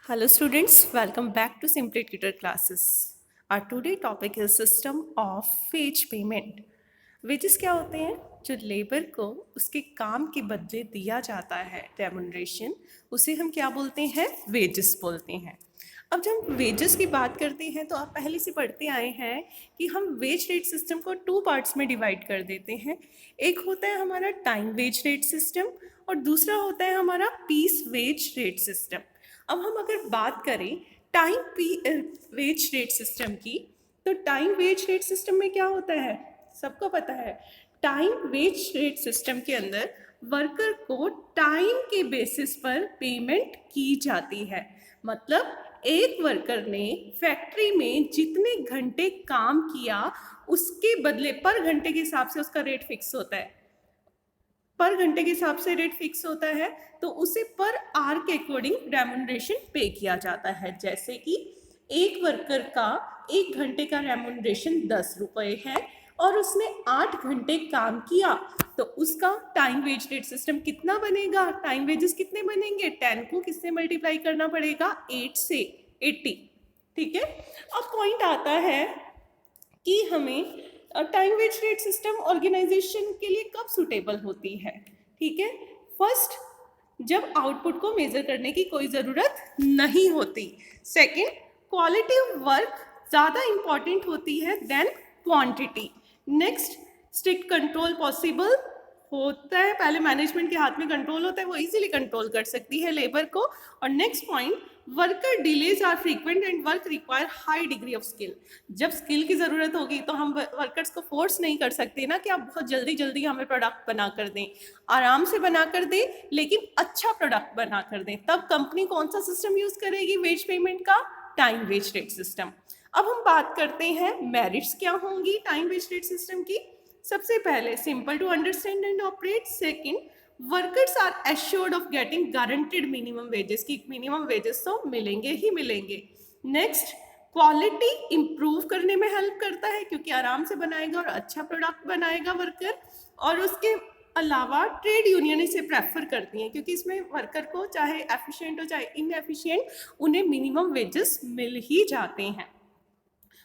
Hello students, welcome back to Simply Tutor classes. Our today topic is system of wage payment. Wages क्या होते हैं? जो labour को उसके काम के बदले दिया जाता है रेमुनरेशन, उसे हम क्या बोलते हैं? वेजेस बोलते हैं। अब जब हम वेजेस की बात करते हैं तो आप पहले से पढ़ते आए हैं कि हम वेज रेट सिस्टम को 2 पार्ट्स में डिवाइड कर देते हैं। एक होता है हमारा टाइम वेज रेट सिस्टम और दूसरा होता है हमारा पीस वेज रेट सिस्टम। अब हम अगर बात करें वेज रेट सिस्टम की, तो टाइम वेज रेट सिस्टम में क्या होता है? सबको पता है। टाइम वेज रेट सिस्टम के अंदर वर्कर को टाइम के बेसिस पर पेमेंट की जाती है। मतलब एक वर्कर ने फैक्ट्री में जितने घंटे काम किया उसके बदले पर घंटे के हिसाब से उसका रेट फिक्स होता है। पर घंटे के हिसाब से रेट फिक्स होता है, तो उसे पर आवर के अकॉर्डिंग रेमुनरेशन पे किया जाता है। जैसे कि एक वर्कर का 1 घंटे का रेमुनरेशन 10 रुपये है और उसने 8 घंटे काम किया, तो उसका टाइम वेज रेट सिस्टम कितना बनेगा? टाइम वेजेस कितने बनेंगे? 10 को किससे मल्टीप्लाई करना पड़ेगा? 8 से 80। ठीक है। अब पॉइंट आता है कि हमें time wage rate system organisation के लिए कब सुटेबल होती है। ठीक है। फर्स्ट, जब आउटपुट को मेजर करने की कोई ज़रूरत नहीं होती। सेकंड, क्वालिटी ऑफ वर्क ज़्यादा इंपॉर्टेंट होती है then quantity. Next, strict control possible होता है। पहले मैनेजमेंट के हाथ में कंट्रोल होता है, वो इजीली कंट्रोल कर सकती है लेबर को। और next point, worker delays are frequent and work require high degree of skill. जब स्किल की ज़रूरत होगी तो हम वर्कर्स को फोर्स नहीं कर सकते ना कि आप बहुत जल्दी जल्दी हमें प्रोडक्ट बना कर दें। आराम से बना कर दें, लेकिन अच्छा प्रोडक्ट बना कर दें। तब कंपनी कौन सा सिस्टम यूज़ करेगी वेज पेमेंट का? Time wage rate system. अब हम बात करते हैं मेरिट्स क्या होंगी टाइम वेज रेट सिस्टम की। सबसे पहले, simple to understand and operate. Second, workers are assured of getting guaranteed minimum wages की मिनिमम वेजेस तो मिलेंगे ही मिलेंगे। नेक्स्ट, क्वालिटी इंप्रूव करने में हेल्प करता है क्योंकि आराम से बनाएगा और अच्छा प्रोडक्ट बनाएगा वर्कर। और उसके अलावा ट्रेड यूनियन इसे प्रेफर करती हैं क्योंकि इसमें वर्कर को चाहे एफिशिएंट हो चाहे इनएफिशिएंट, उन्हें मिनिमम वेजेस मिल ही जाते हैं।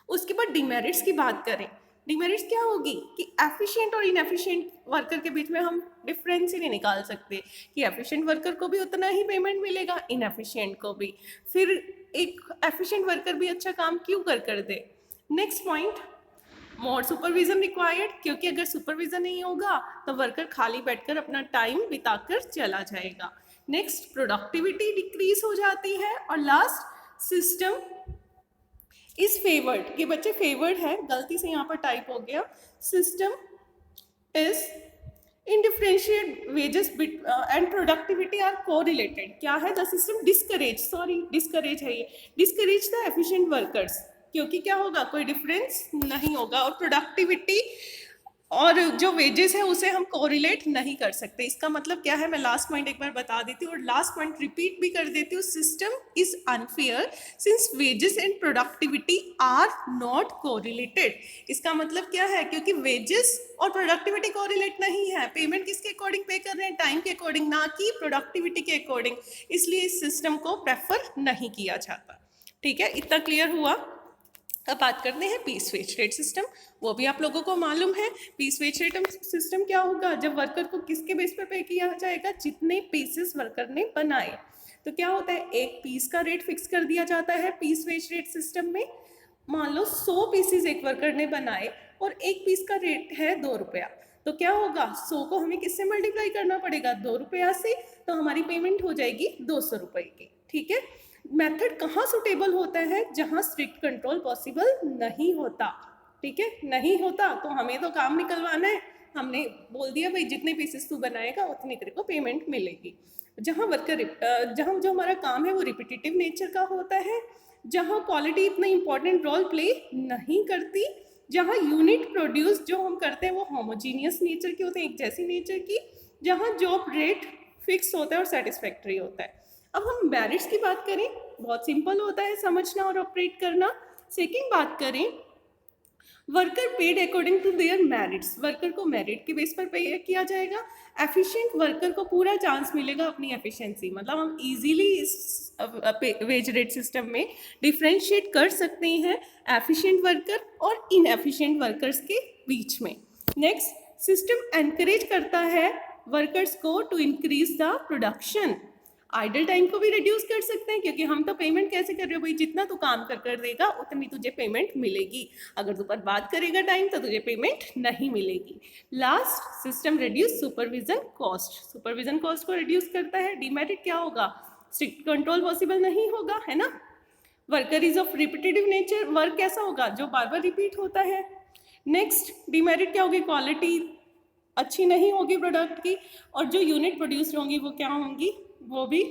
उसके बाद डिमेरिट्स की बात करें। डिमेरिट्स क्या होगी कि एफिशिएंट और इनएफिशिएंट वर्कर के बीच में हम डिफरेंस ही नहीं निकाल सकते कि एफिशिएंट वर्कर को भी उतना ही पेमेंट मिलेगा, इनएफिशिएंट को भी। फिर एक एफिशिएंट वर्कर भी अच्छा काम क्यों कर दे। नेक्स्ट पॉइंट, मोर सुपरविजन रिक्वायर्ड, क्योंकि अगर सुपरविजन नहीं होगा तो वर्कर खाली बैठकर अपना टाइम बिताकर चला जाएगा। नेक्स्ट, प्रोडक्टिविटी डिक्रीज हो जाती है। और लास्ट, सिस्टम इज फेवर्ड, ये बच्चे फेवर्ड है, गलती से यहाँ पर टाइप हो गया। System is indifferentiate wages and productivity are correlated. क्या है? द सिस्टम डिस्करेज है ये, डिस्करेज द एफिशिएंट वर्कर्स, क्योंकि क्या होगा? कोई डिफरेंस नहीं होगा और प्रोडक्टिविटी और जो वेजेस है उसे हम कोरिलेट नहीं कर सकते। इसका मतलब क्या है? मैं लास्ट पॉइंट एक बार बता देती हूँ और लास्ट पॉइंट रिपीट भी कर देती हूँ। System is unfair since wages and productivity are not correlated. इसका मतलब क्या है? क्योंकि वेजेस और प्रोडक्टिविटी कोरिलेट नहीं है। पेमेंट किसके अकॉर्डिंग पे कर रहे हैं? टाइम के अकॉर्डिंग, ना कि प्रोडक्टिविटी के अकॉर्डिंग। इसलिए इस सिस्टम को प्रेफर नहीं किया जाता। ठीक है, इतना क्लियर हुआ। अब बात करते हैं पीस वेज रेट सिस्टम। वो भी आप लोगों को मालूम है। पीस वेज रेट सिस्टम क्या होगा? जब वर्कर को किसके बेस पर पे किया जाएगा? जितने पीसेस वर्कर ने बनाए। तो क्या होता है? एक पीस का रेट फिक्स कर दिया जाता है पीस वेज रेट सिस्टम में। मान लो 100 पीसेस एक वर्कर ने बनाए और एक पीस का रेट है 2 रुपया, तो क्या होगा? 100 को हमें किससे मल्टीप्लाई करना पड़ेगा? 2 रुपया से, तो हमारी पेमेंट हो जाएगी 200 रुपये की। ठीक है। मेथड कहाँ सुटेबल होता है? जहाँ स्ट्रिक्ट कंट्रोल पॉसिबल नहीं होता। ठीक है, नहीं होता तो हमें तो काम निकलवाना है, हमने बोल दिया भाई जितने पीसेस तू बनाएगा उतनी तेरे को पेमेंट मिलेगी। जहाँ जहाँ जो हमारा काम है वो रिपीटेटिव नेचर का होता है, जहाँ क्वालिटी इतना इंपॉर्टेंट रोल प्ले नहीं करती, जहाँ यूनिट प्रोड्यूस जो हम करते हैं वो होमोजीनियस नेचर की होते हैं, एक जैसी नेचर की, जहाँ जॉब रेट फिक्स होता है और सेटिस्फैक्ट्री होता है। अब हम मेरिट्स की बात करें, बहुत सिंपल होता है समझना और ऑपरेट करना। सेकंड बात करें, worker paid according to their merits, worker को मेरिट के बेस पर पे किया जाएगा। एफिशिएंट वर्कर को पूरा चांस मिलेगा अपनी एफिशिएंसी, मतलब हम इजीली इस वेज रेट सिस्टम में डिफ्रेंशिएट कर सकते हैं एफिशिएंट वर्कर और इनएफिशिएंट वर्कर्स के बीच में। नेक्स्ट, सिस्टम एनकरेज करता है वर्कर्स को to increase the production. Idle time को भी रिड्यूस कर सकते हैं, क्योंकि हम तो पेमेंट कैसे कर रहे हो भाई, जितना तू काम कर देगा उतनी तुझे पेमेंट मिलेगी, अगर तू बर्बाद करेगा टाइम तो तुझे पेमेंट नहीं मिलेगी। Last, system reduce supervision cost. Supervision cost को रिड्यूस करता है। डीमेरिट क्या होगा, स्ट्रिक्ट कंट्रोल पॉसिबल नहीं होगा, है ना। Worker is of repetitive nature, work कैसा होगा, जो बार बार रिपीट होता है। नेक्स्ट, डीमेरिट क्या होगी, क्वालिटी अच्छी नहीं होगी प्रोडक्ट की, और जो यूनिट प्रोड्यूस होंगी वो क्या होंगी, वो भी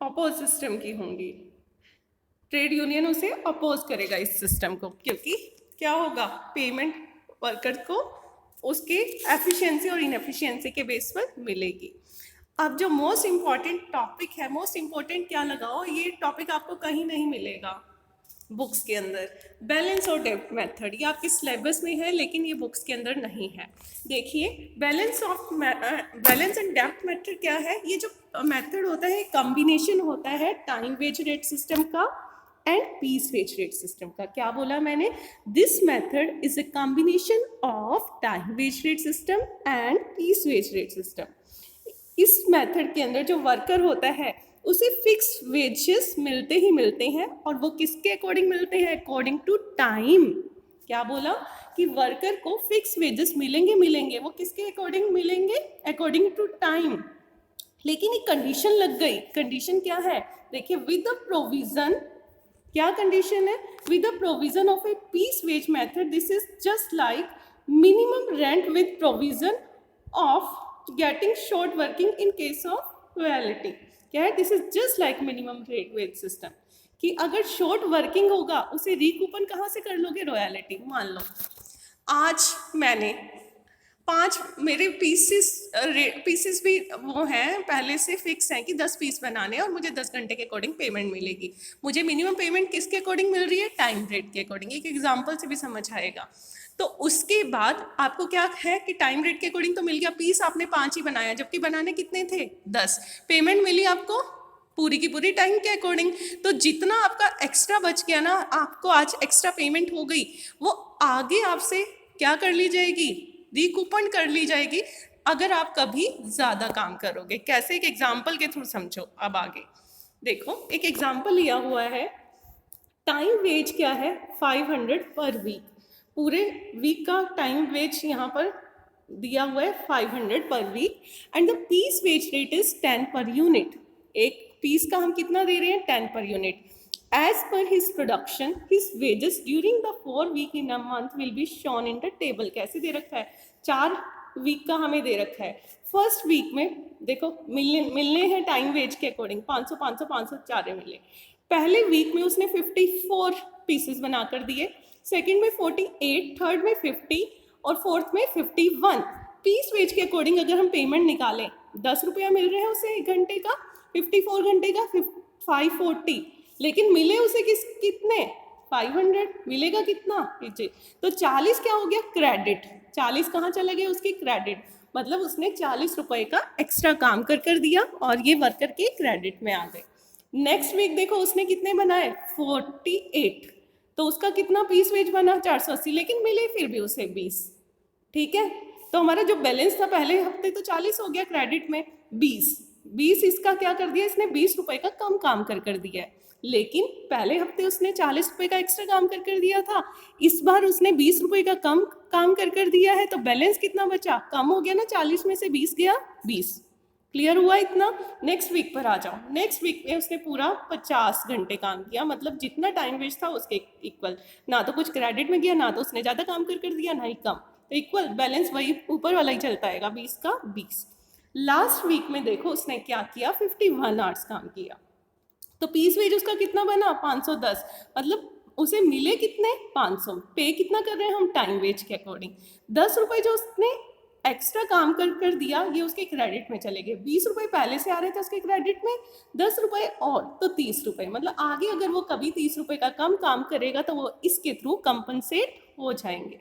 अपोज सिस्टम की होंगी। ट्रेड यूनियन उसे अपोज करेगा इस सिस्टम को, क्योंकि क्या होगा, पेमेंट वर्कर को उसके एफिशिएंसी और इनएफिशिएंसी के बेस पर मिलेगी। अब जो मोस्ट इम्पॉर्टेंट टॉपिक है, मोस्ट इम्पॉर्टेंट क्या लगाओ, ये टॉपिक आपको कहीं नहीं मिलेगा बुक्स के अंदर, बैलेंस और डेप्थ मेथड। ये आपके सिलेबस में है लेकिन ये बुक्स के अंदर नहीं है। देखिए, बैलेंस एंड डेप्थ मेथड क्या है, ये जो मेथड होता है कॉम्बिनेशन होता है टाइम वेज रेट सिस्टम का and piece wage rate system का। क्या बोला मैंने, this method is a combination of time wage rate system and piece wage rate system. इस मेथड के अंदर जो वर्कर होता है उसे फिक्स वेजेस मिलते ही मिलते हैं, और वो किसके अकॉर्डिंग मिलते हैं, अकॉर्डिंग टू टाइम। क्या बोला कि वर्कर को फिक्स वेजेस मिलेंगे, वो किसके अकॉर्डिंग मिलेंगे, अकॉर्डिंग टू टाइम। लेकिन एक कंडीशन लग गई। कंडीशन क्या है, देखिए, विद द प्रोविजन, क्या कंडीशन है, with the provision of a piece wage method this is just like minimum rent with provision of getting short working in case of royalty. क्या है, this is just like minimum rate wage system, कि अगर short working होगा उसे रिकूपन कहाँ से कर लोगे, रॉयल्टी। मान लो आज मैंने 5 मेरे पीसेस भी वो हैं पहले से फिक्स हैं कि 10 पीस बनाने और मुझे 10 घंटे के अकॉर्डिंग पेमेंट मिलेगी। मुझे मिनिमम पेमेंट किसके अकॉर्डिंग मिल रही है, टाइम रेट के अकॉर्डिंग। एक एग्जांपल से भी समझ आएगा। तो उसके बाद आपको क्या है कि टाइम रेट के अकॉर्डिंग तो मिल गया, पीस आपने 5 ही बनाया, जबकि बनाने कितने थे, 10। पेमेंट मिली आपको पूरी की पूरी टाइम के अकॉर्डिंग। तो जितना आपका एक्स्ट्रा बच गया ना, आपको आज एक्स्ट्रा पेमेंट हो गई, वो आगे आपसे क्या कर ली जाएगी, रिकूपन कर ली जाएगी, अगर आप कभी ज़्यादा काम करोगे। कैसे, एक एग्जाम्पल के थ्रू समझो। अब आगे देखो, एक एग्जाम्पल लिया हुआ है, टाइम वेज क्या है, 500 पर वीक। पूरे वीक का टाइम वेज यहाँ पर दिया हुआ है 500 per week, and the piece wage rate is 10 per unit. एक पीस का हम कितना दे रहे हैं, 10 per unit. As per his production his wages during the 4 week in a month will be shown in the table. कैसे दे रखा है, 4 वीक का हमें दे रखा है। फर्स्ट वीक में देखो मिलने हैं टाइम वेज के अकॉर्डिंग 500 500 500 4 मिले। पहले वीक में उसने 54 पीसेस बनाकर दिए, सेकंड में 48, थर्ड में 50 और फोर्थ में 51। पीस वेज के अकॉर्डिंग अगर हम पेमेंट निकालें, 10 रुपया मिल रहे हैं उसे 1 घंटे का, 54 घंटे का 540, लेकिन मिले उसे कितने, 500 मिलेगा कितना, तो 40 क्या हो गया, क्रेडिट। 40 कहाँ चले गए उसकी, क्रेडिट। मतलब उसने 40 रुपए का एक्स्ट्रा काम कर दिया और ये वर्कर के क्रेडिट में आ गए। नेक्स्ट वीक देखो उसने कितने बनाए, 48, तो उसका कितना पीस वेज बना, 480, लेकिन मिले फिर भी उसे 20। ठीक है, तो हमारा जो बैलेंस था पहले हफ्ते तो 40 हो गया, क्रेडिट में 20 इसका क्या कर दिया, इसने 20 रुपए का कम काम कर दिया है। लेकिन पहले हफ्ते उसने 40 रुपए का एक्स्ट्रा काम कर दिया था, इस बार उसने 20 रुपए का कम काम कर दिया है, तो बैलेंस कितना बचा, कम हो गया ना, 40 में से 20 गया, 20। क्लियर हुआ इतना। नेक्स्ट वीक पर आ जाओ। नेक्स्ट वीक में उसने पूरा 50 घंटे काम किया, मतलब जितना टाइम वेस्ट था उसके इक्वल, ना तो कुछ क्रेडिट में गया, ना तो उसने ज़्यादा काम कर दिया, ना ही कम, तो इक्वल बैलेंस वही ऊपर वाला ही चलता है, 20 का 20। लास्ट वीक में देखो उसने क्या किया, 51 आवर्स काम किया, तो पीस वेज उसका कितना बना, 510। मतलब उसे मिले कितने, 500। पे कितना कर रहे हैं हम, टाइम वेज के अकॉर्डिंग। 10 रुपए जो उसने एक्स्ट्रा काम कर दिया, ये उसके क्रेडिट में चले गए। 20 रुपए पहले से आ रहे थे उसके क्रेडिट में, 10 रुपए और, तो 30 रुपए। मतलब आगे अगर वो कभी 30 रुपए का कम काम करेगा तो वो इसके थ्रू कंपनसेट हो जाएंगे।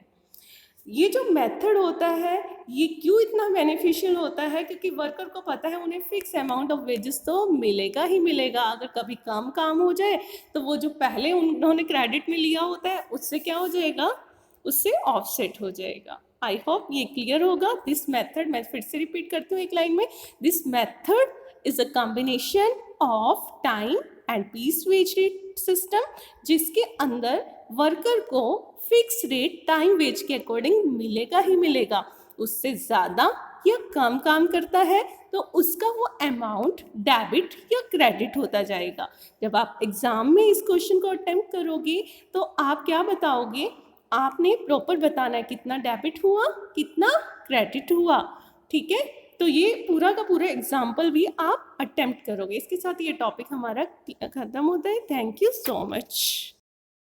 ये जो मेथड होता है ये क्यों इतना बेनिफिशियल होता है, क्योंकि वर्कर को पता है उन्हें फिक्स अमाउंट ऑफ वेजेस तो मिलेगा ही मिलेगा। अगर कभी कम काम हो जाए तो वो जो पहले उन्होंने क्रेडिट में लिया होता है उससे क्या हो जाएगा, उससे ऑफसेट हो जाएगा। आई होप ये क्लियर होगा। दिस मेथड, मैं फिर से रिपीट करती हूँ एक लाइन में, this method is a combination of time and piece wage rate system, जिसके अंदर वर्कर को फिक्स रेट टाइम वेज के अकॉर्डिंग मिलेगा ही मिलेगा। उससे ज़्यादा या कम काम करता है तो उसका वो अमाउंट डेबिट या क्रेडिट होता जाएगा। जब आप एग्ज़ाम में इस क्वेश्चन को अटेम्प्ट करोगे तो आप क्या बताओगे, आपने प्रॉपर बताना है कितना डेबिट हुआ कितना क्रेडिट हुआ। ठीक है, तो ये पूरा का पूरा एग्जाम्पल भी आप अटेम्प्ट करोगे। इसके साथ ये टॉपिक हमारा खत्म होता है। Thank you so much.